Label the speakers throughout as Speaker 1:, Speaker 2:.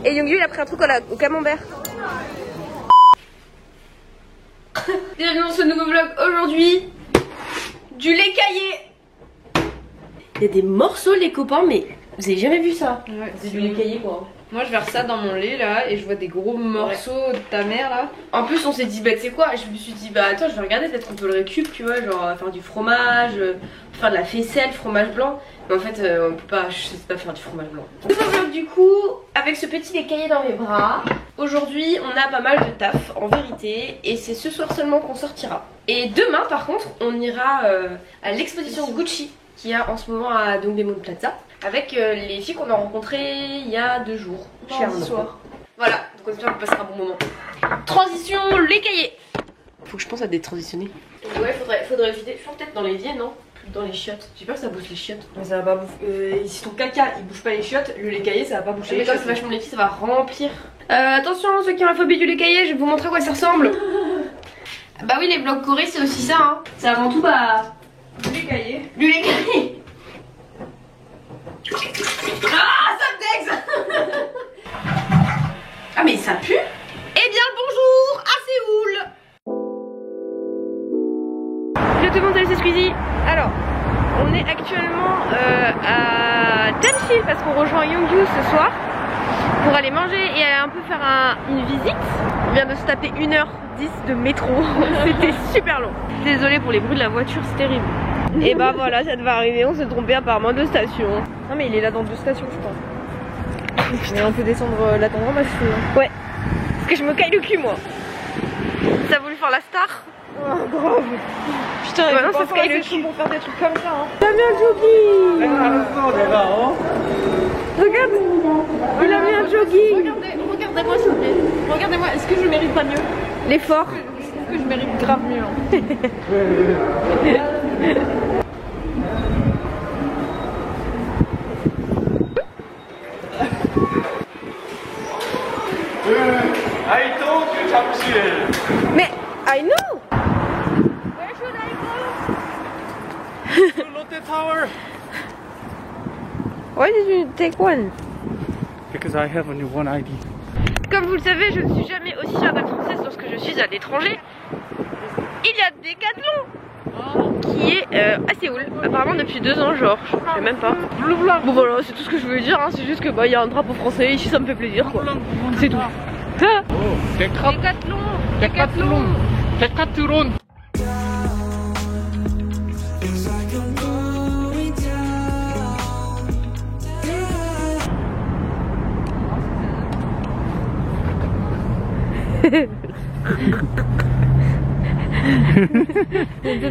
Speaker 1: Et Youngju il a pris un truc au camembert. Bienvenue dans ce nouveau vlog. Aujourd'hui, du lait caillé. Il y a des morceaux les copains, mais vous avez jamais vu ça?
Speaker 2: Ouais,
Speaker 1: c'est du lait caillé quoi.
Speaker 2: Moi je verse ça dans mon lait là et je vois des gros morceaux de ta mère là.
Speaker 1: En plus on s'est dit bah tu sais quoi, je me suis dit bah attends je vais regarder peut-être qu'on peut le récup tu vois, genre faire du fromage, faire de la faisselle, fromage blanc. Mais en fait on peut pas, je sais pas faire du fromage blanc. Nouveau vlog du coup, avec ce petit lait caillé dans mes bras. Aujourd'hui on a pas mal de taf en vérité et c'est ce soir seulement qu'on sortira. Et demain par contre on ira à l'exposition Gucci qu'il y a en ce moment à Dongdaemun Plaza. Avec les filles qu'on a rencontrées il y a 2 jours.
Speaker 2: Mardi soir.
Speaker 1: Voilà, donc on espère qu'on passera un bon moment. Transition, les cahiers. Faut que je pense à détransitionner. Ouais, faudrait éviter. Je pense peut-être dans l'évier, non? Dans les chiottes. J'ai peur que ça bouge les chiottes.
Speaker 2: Mais ça va pas bouffer. Si ton caca il bouge pas les chiottes, le lait caillé ça va pas bouger
Speaker 1: Mais
Speaker 2: les
Speaker 1: comme
Speaker 2: chiottes.
Speaker 1: c'est vachement léger, ça va remplir. Attention, ceux qui ont la phobie du lait caillé, je vais vous montrer à quoi ça ressemble. Bah oui, les vlogs Corée c'est aussi ça. Hein. C'est avant tout
Speaker 2: du lait caillé.
Speaker 1: Du lait caillé. Ah, ça me dexe. Ah mais ça pue. Eh bien bonjour à Séoul. Yo tout le monde, salut c'est Squeezie. Alors, on est actuellement à Daejeon parce qu'on rejoint Youngju ce soir pour aller manger et aller un peu faire une visite. On vient de se taper 1h10 de métro. C'était super long. Désolée pour les bruits de la voiture, c'est terrible. Et bah voilà, ça devait arriver, on s'est trompé apparemment de station.
Speaker 2: Non mais il est là dans 2 stations je pense. Mais on peut descendre l'attendre en masse.
Speaker 1: Ouais. Parce que je me caille le cul moi. T'as voulu faire la star?
Speaker 2: Oh grave. Putain,
Speaker 1: ouais, non, ça se caille le cul
Speaker 2: pour faire des trucs comme ça hein.
Speaker 1: T'as mis un jogging. Regarde. Il a mis un jogging.
Speaker 2: Regardez-moi s'il vous plaît. Regardez-moi, est-ce que je mérite pas mieux?
Speaker 1: L'effort.
Speaker 2: Est-ce que je mérite grave mieux hein.
Speaker 1: Mais I know. Where should I go?
Speaker 3: Lotte Tower.
Speaker 1: Why did you take one?
Speaker 3: Because I have only one ID.
Speaker 1: Comme vous le savez, je ne suis jamais aussi fière d'être française lorsque je suis à l'étranger. Il y a Decathlon qui est à Séoul, apparemment depuis 2 ans genre, je sais même pas. Bon voilà, c'est tout ce que je veux dire, hein. C'est juste que bah il y a un drapeau français ici, ça me fait plaisir quoi. C'est tout. Ah Decathlon. Decathlon.
Speaker 3: Decathlon.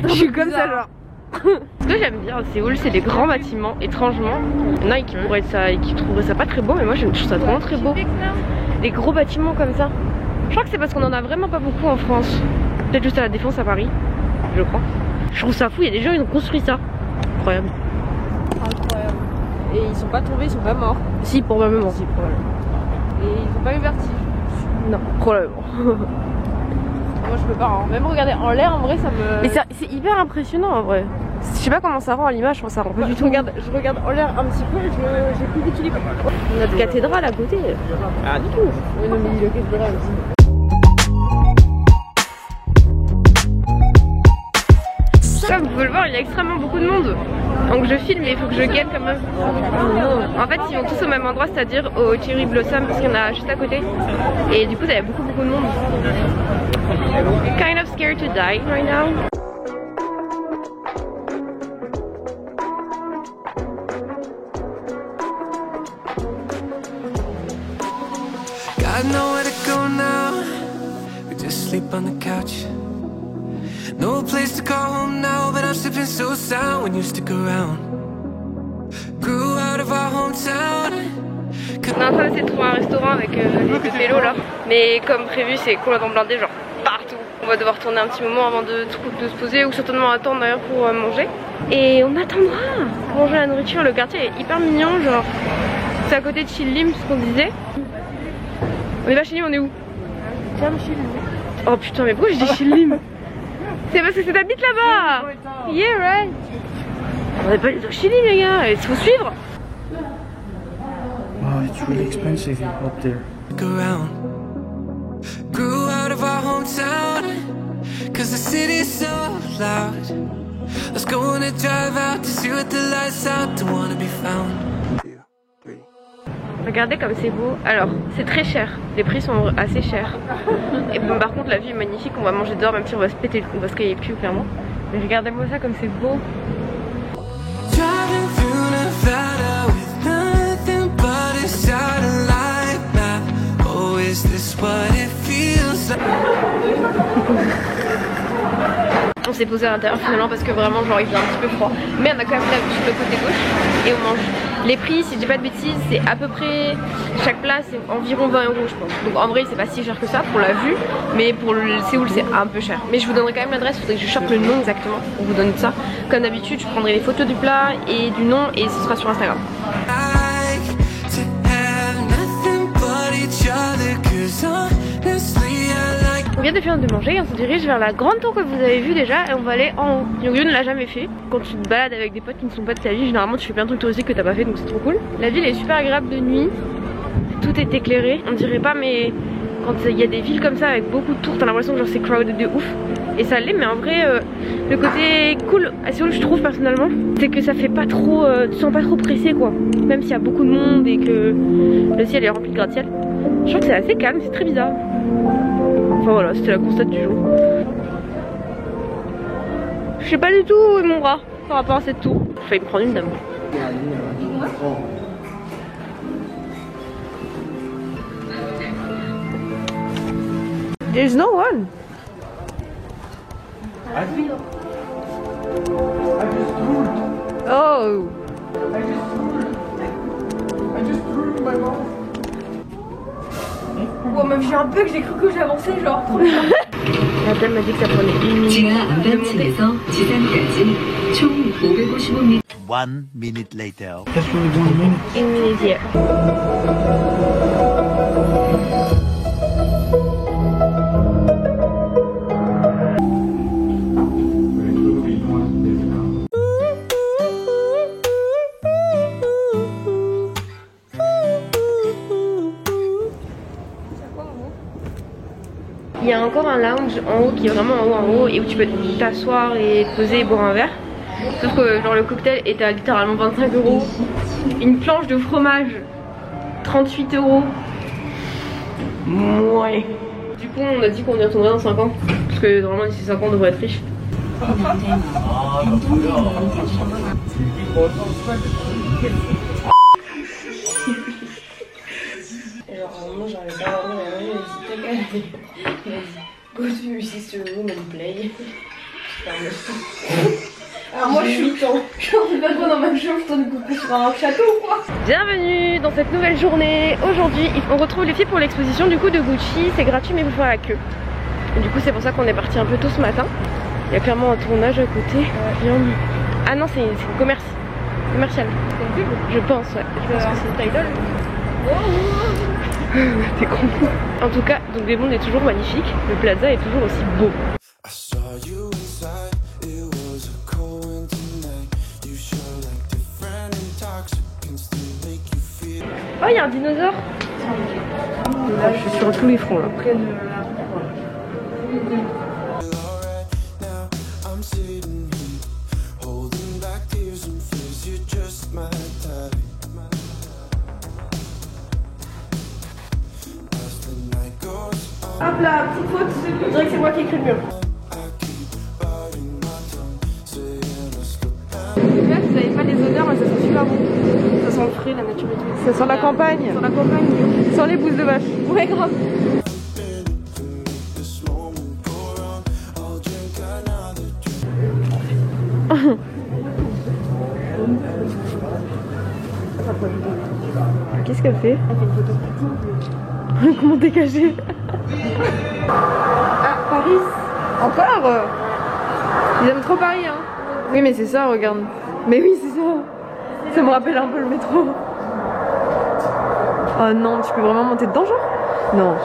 Speaker 1: Je suis comme ça genre. Ce que j'aime bien à Séoul, c'est les grands bâtiments. Étrangement, il y en a qui trouveraient ça pas très beau, mais moi je trouve ça vraiment très beau. Des gros bâtiments comme ça. Je crois que c'est parce qu'on en a vraiment pas beaucoup en France. Peut-être juste à la Défense à Paris, je crois. Je trouve ça fou, il y a des gens qui ont construit ça. Incroyable.
Speaker 2: Incroyable. Et ils sont pas tombés, ils sont pas morts.
Speaker 1: Si, probablement.
Speaker 2: Si, probablement. Et ils ont pas eu vertige.
Speaker 1: Non, probablement.
Speaker 2: Moi je peux pas, hein. Même regarder en l'air en vrai ça me...
Speaker 1: Mais c'est hyper impressionnant en vrai. Je sais pas comment ça rend à l'image, je pense que ça rend pas du tout.
Speaker 2: Je regarde en l'air un petit peu et j'ai plus d'équilibre.
Speaker 1: Notre cathédrale à côté. Ah du tout.
Speaker 2: Oui non mais le cathédrale aussi.
Speaker 1: Comme vous pouvez le voir, il y a extrêmement beaucoup de monde. Donc je filme et il faut que je gagne quand même. En fait ils vont tous au même endroit, c'est-à-dire au Cherry Blossom parce qu'il y en a juste à côté. Et du coup il y a beaucoup de monde. Kind of scared to die right now.
Speaker 4: Got nowhere to go now. We just sleep on the couch. No place to call home now, but I'm sipping so sound when you stick around. Grew out of our hometown.
Speaker 1: On est en train d'essayer de trouver un restaurant avec les vélos là. Mais comme prévu, c'est complètement blindé, genre partout. On va devoir tourner un petit moment avant de se poser ou certainement attendre d'ailleurs pour manger. Et on attendra pour manger la nourriture. Le quartier est hyper mignon, genre c'est à côté de Chilim, ce qu'on disait. On est pas chez Chilim, on est où? Oh putain, mais pourquoi je dis Chilim? C'est parce que c'est t'habites là-bas. Yeah right. On est pas allé dans Chilim les gars, il faut suivre.
Speaker 3: It's really expensive up there.
Speaker 4: Around. Grew out of our hometown, cause the city's so loud. Let's go on a drive out to see what the lights out. Don't wanna be found.
Speaker 1: Regardez comme c'est beau. Alors, c'est très cher. Les prix sont assez chers. Et bon, par contre, la vue est magnifique. On va manger dehors, même si on va se péter, on va se cailler le cul, clairement. Mais regardez-moi ça comme c'est beau.
Speaker 4: Driving through Nevada with nothing but a satellite map. Oh, is this what it feels like?
Speaker 1: On s'est posé à l'intérieur finalement parce que vraiment genre il faisait un petit peu froid. Mais on a quand même la vue sur le côté gauche et on mange. Les prix, si je dis pas de bêtises, c'est à peu près, chaque place c'est environ 20 € je pense. Donc en vrai c'est pas si cher que ça pour la vue, mais pour le Séoul c'est un peu cher. Mais je vous donnerai quand même l'adresse, il faudrait que je cherche le nom exactement pour vous donner ça. Comme d'habitude je prendrai les photos du plat et du nom et ce sera sur Instagram. On vient de finir de manger et on se dirige vers la grande tour que vous avez vue déjà et on va aller en haut. Yongyu ne l'a jamais fait. Quand tu te balades avec des potes qui ne sont pas de ta vie, généralement tu fais plein de trucs touristiques que t'as pas fait donc c'est trop cool. La ville est super agréable de nuit, tout est éclairé, on dirait pas mais quand il y a des villes comme ça avec beaucoup de tours t'as l'impression que genre c'est crowded de ouf. Et ça l'est mais en vrai le côté cool à Séoul je trouve personnellement c'est que ça fait pas trop, tu te sens pas trop pressé quoi. Même s'il y a beaucoup de monde et que le ciel est rempli de gratte-ciel. Je trouve que c'est assez calme, c'est très bizarre. Enfin voilà, c'était la constate du jour. Je sais pas du tout où est mon bras par rapport à cette tour. J'ai failli me prendre une dame.
Speaker 2: There's no one. Oh.
Speaker 1: Wow, même j'ai un peu que j'ai cru que j'avançais genre trop bien. La dame m'a dit que ça prenait 1 minute.
Speaker 5: 1 minute later.
Speaker 3: That's really 1 minute.
Speaker 1: 1 minute, yeah. Il y a encore un lounge en haut qui est vraiment en haut et où tu peux t'asseoir et te poser et boire un verre. Sauf que genre le cocktail est à littéralement 25 €. Une planche de fromage 38 €. Ouais. Du coup on a dit qu'on y retournerait dans 5 ans. Parce que normalement d'ici 5 ans on devrait être riche. Genre moi j'arrive pas à dormir et il m'a dit go to sister room and play. Alors moi je suis pas dans ma chambre, je tourne coucou sur un château ou quoi. Bienvenue dans cette nouvelle journée. Aujourd'hui on retrouve les filles pour l'exposition du coup de Gucci. C'est gratuit mais il faut faire la queue. Et du coup c'est pour ça qu'on est parti un peu tôt ce matin. Il y a clairement un tournage à côté. Ah non c'est une commercial. Je pense ouais. Je pense que c'est Tidal. T'es con. En tout cas, donc le monde est toujours magnifique. Le plaza est toujours aussi beau. Oh, il y a un dinosaure. Là, je suis sur tous les fronts là. Hop là, petite faute, on dirait que c'est moi qui ai écrit le mur. Là, vous n'avez pas les odeurs, mais ça sent super bon. Ça sent le frais, la nature et tout.
Speaker 2: Ça sent la campagne.
Speaker 1: Sur la campagne.
Speaker 2: Ça sent les bouses de vache.
Speaker 1: Ouais, grave.
Speaker 2: Qu'est-ce qu'elle fait?
Speaker 1: Elle fait une photo.
Speaker 2: Comment t'es caché?
Speaker 1: Ah, Paris.
Speaker 2: Encore? Ils aiment trop Paris hein. Oui mais c'est ça, regarde. Mais oui c'est ça. Ça me rappelle un peu le métro. Oh non, tu peux vraiment monter dedans genre? Non.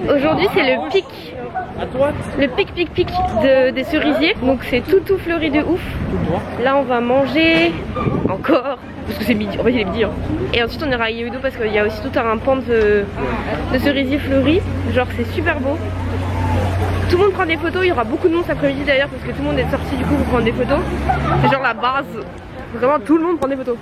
Speaker 2: Aujourd'hui c'est le pic. Le pic des cerisiers. Donc c'est tout fleuri de ouf. Là on va manger encore. Parce que c'est midi, en fait il est midi hein. Et ensuite on ira à Yeouido parce qu'il y a aussi tout un pan de cerisiers fleuris. Genre c'est super beau. Tout le monde prend des photos, il y aura beaucoup de monde cet après-midi d'ailleurs parce que tout le monde est sorti du coup pour prendre des photos. C'est genre la base. Vraiment tout le monde prend des photos.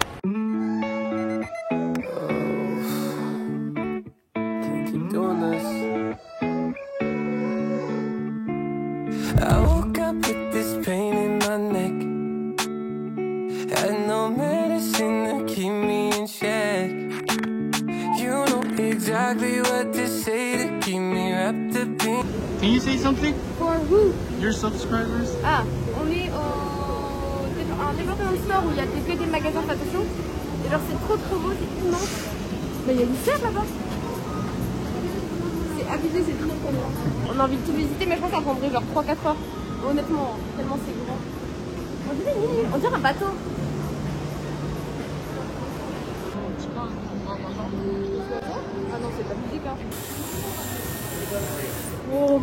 Speaker 4: I woke up with this pain in my neck. Had no medicine to keep me in check. You know exactly what to say to keep me wrapped up in.
Speaker 3: Can you say something?
Speaker 2: For who?
Speaker 3: Your subscribers?
Speaker 2: Ah, on est au un département store où il y a que des magasins attention. Et genre c'est trop beau, c'est immense. Mais il y a une serre là-bas. C'est abusé, c'est trop bien. On a envie de tout visiter mais je pense qu'on prendrait genre 3-4 heures. Honnêtement, tellement c'est grand. On dirait un bateau. Ah non, c'est pas musique hein. Oh.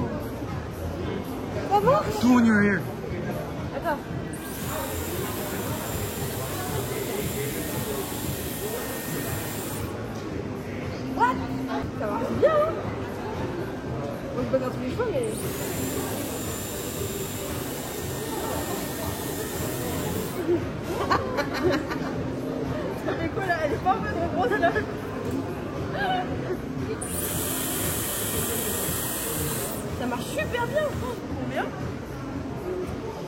Speaker 2: Ça va?
Speaker 3: Do when you're here.
Speaker 2: Attends. What? Ça marche bien hein? Moi je bagarre tous les fois mais... Ça fait quoi là? Elle est pas un peu trop grosse là? Ça marche super bien! Combien?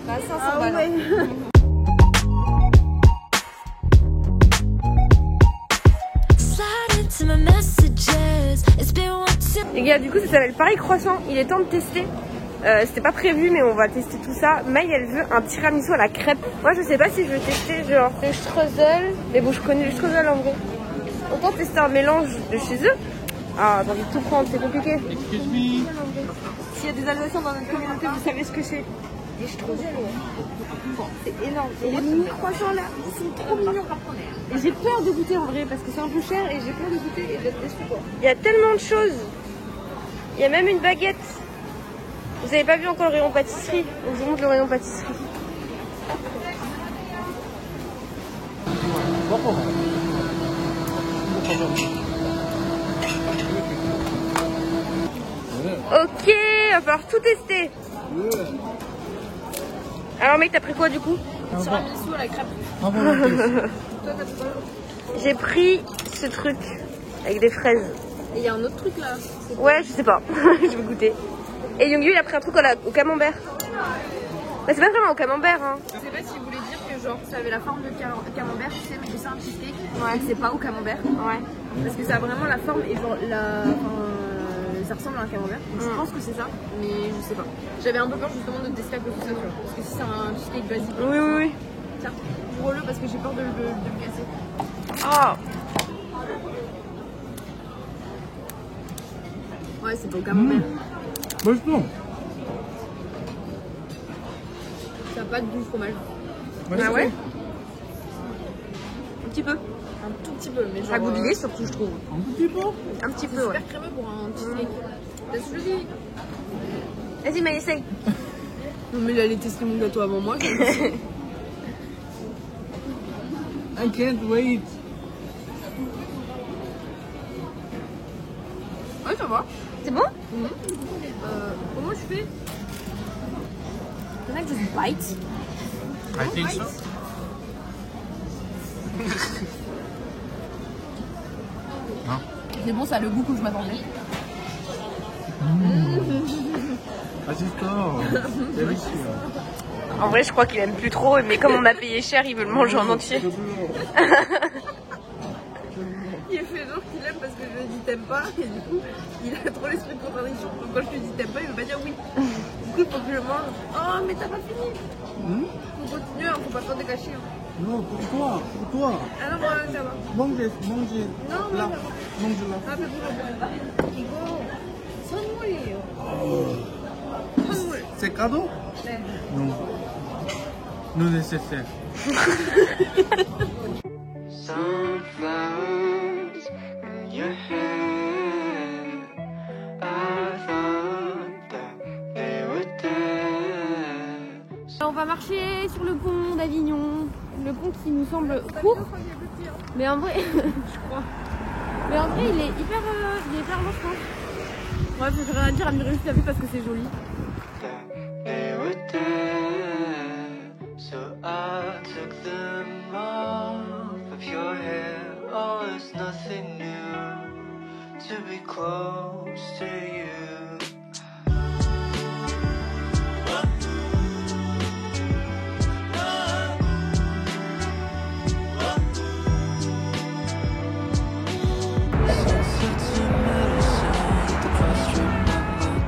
Speaker 2: Bah 500 balles. Ouais. Les gars, du coup ça s'appelle Paris Croissant, il est temps de tester. C'était pas prévu mais on va tester tout ça. Maï elle veut un tiramisu à la crêpe. Moi je sais pas si je veux tester genre le streusel. Mais bon je connais le streusel en vrai. Autant tester un mélange de chez eux. Ah j'ai envie de tout prendre, c'est compliqué.
Speaker 3: Excuse me.
Speaker 2: S'il y a des Alsaciens dans notre communauté vous savez ce que c'est. Les streusel ouais. C'est énorme. Et les mini croissants là, ils sont trop mignons. Et j'ai peur de goûter en vrai parce que c'est un peu cher et j'ai peur de goûter et d'être déçue quoi. Il y a tellement de choses. Il y a même une baguette. Vous avez pas vu encore le rayon pâtisserie? Donc je vous montre le rayon pâtisserie. Ok, on va falloir tout tester. Alors mec, t'as pris quoi du coup? Tiramisu à la crêpe. Toi t'as pris quoi? J'ai pris ce truc avec des fraises. Et il y a un autre truc là. Ouais, je sais pas. Je vais goûter. Et Youngyu il a pris un truc au camembert. Bah, c'est pas vraiment au camembert hein. Je sais pas s'il voulait dire que genre ça avait la forme de camembert, tu sais, mais que c'est un cheesecake. Ouais. C'est pas au camembert. Ouais. Parce que ça a vraiment la forme et genre ça ressemble à un camembert. Je pense que c'est ça, mais je sais pas. J'avais un peu peur justement de tester à cause de ça, tu vois. Parce que si c'est un cheesecake basique. Oui. Tiens, ouvre-le parce que j'ai peur de le casser. Ah. Ouais, c'est pas au camembert.
Speaker 3: Bah, je non.
Speaker 2: Ça n'a pas de goût fromage.
Speaker 3: Ah ouais?
Speaker 2: Un petit peu. Un tout petit peu, mais genre... Ça goûte lait surtout, je trouve.
Speaker 3: Un petit peu?
Speaker 2: Un petit peu, ouais. C'est super crémeux pour un cheesecake. Laisse-le dire. Vas-y, mais essaye. Non, mais il allait tester mon gâteau avant moi.
Speaker 3: I can't wait.
Speaker 2: Ouais, ça va. C'est bon? Comment je fais? Can I just bite?
Speaker 3: I think so. Non.
Speaker 2: C'est bon, ça a le goût que je m'attendais. En vrai, je crois qu'il aime plus trop, mais comme on a payé cher, il veut le manger en entier. Il a fait genre qu'il aime parce que je lui ai dit t'aimes pas, et du coup, il a trop l'esprit de contradiction. Donc quand je lui dis t'aimes pas, il veut pas dire oui. Du coup, il faut que je le mange. Oh, mais t'as pas fini. Faut continuer, hein, faut pas faire des cachets. Hein.
Speaker 3: Non, pour toi.
Speaker 2: Ah non, moi, ça va.
Speaker 3: Mangez.
Speaker 2: Non,
Speaker 3: là. Mange-la.
Speaker 2: Ah, mais pour le Igo, 선물.
Speaker 3: C'est cadeau?
Speaker 2: 네.
Speaker 3: Non. Non nécessaire.
Speaker 4: Sunflowers in your hair. I
Speaker 2: on va marcher sur le pont d'Avignon. Le pont qui nous semble court. Mais en vrai, je crois. Mais en vrai, il est hyper long, je pense. Ouais, j'ai rien à dire à mirer juste la vue parce que c'est joli.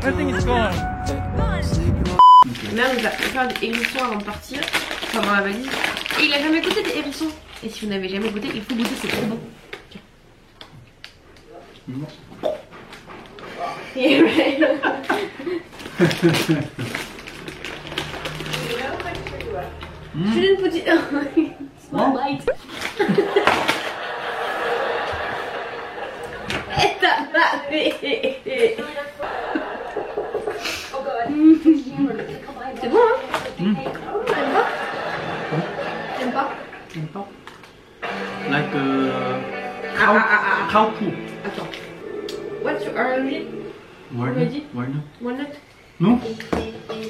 Speaker 3: I think it's gone.
Speaker 1: Mère nous a offert des hérissons avant de partir, enfin dans la valise. Et il a jamais goûté des hérissons. Et si vous n'avez jamais goûté, il faut goûter, c'est trop bon. C'est une petite... Small bite. Et t'as pas fait. C'est bon, hein? T'aimes pas?
Speaker 3: T'aimes pas? Like cow poo.
Speaker 1: Attends. What's your allergy?
Speaker 3: Walnut? Walnut?
Speaker 1: Walnut?
Speaker 3: No?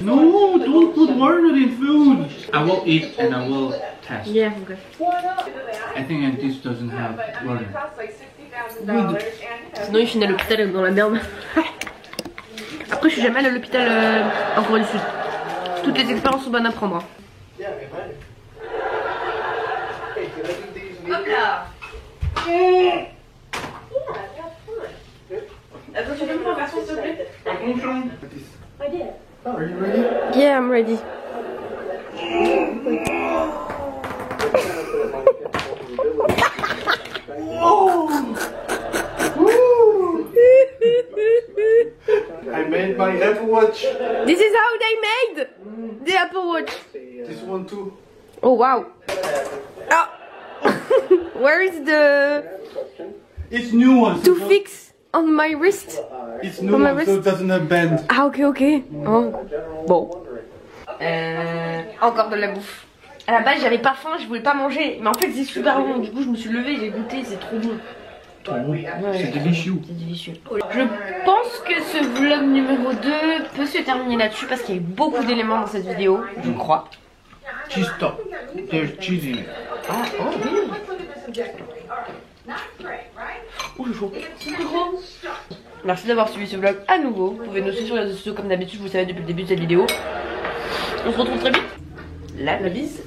Speaker 3: No, don't put walnut in food. I will eat and I will test.
Speaker 1: Yeah, okay.
Speaker 3: I think this doesn't have walnut.
Speaker 1: Sinon il finit à l'hôpital dans la merde. Après je suis jamais allée à l'hôpital en Corée du Sud. Toutes les expériences sont bonnes à prendre. Hop là. Attends, tu peux me faire un version s'il te plaît?
Speaker 3: Are you ready?
Speaker 2: Yeah, I'm ready.
Speaker 6: I made my Apple Watch.
Speaker 2: This is how they made the Apple Watch.
Speaker 6: This one too.
Speaker 2: Oh wow. Ah. Where is the
Speaker 6: It's new one.
Speaker 2: to fix on my wrist?
Speaker 6: It's new
Speaker 2: on my
Speaker 6: one, so it
Speaker 2: wrist?
Speaker 6: doesn't have bend.
Speaker 2: Ah ok ok. Oh. Bon.
Speaker 1: Encore de la bouffe. À la base j'avais pas faim, je voulais pas manger. Mais en fait c'est super bon. Du coup je me suis levée, j'ai goûté, c'est trop bon.
Speaker 3: C'est délicieux.
Speaker 1: C'est délicieux. Je pense que ce vlog numéro 2 peut se terminer là-dessus parce qu'il y a eu beaucoup d'éléments dans cette vidéo, je crois.
Speaker 3: Cheese stop. There's cheese in it.
Speaker 1: Ah, oh oui. Oh, le chaud. Merci d'avoir suivi ce vlog à nouveau. Vous pouvez nous suivre sur les réseaux sociaux comme d'habitude, vous le savez depuis le début de cette vidéo. On se retrouve très vite. La bise.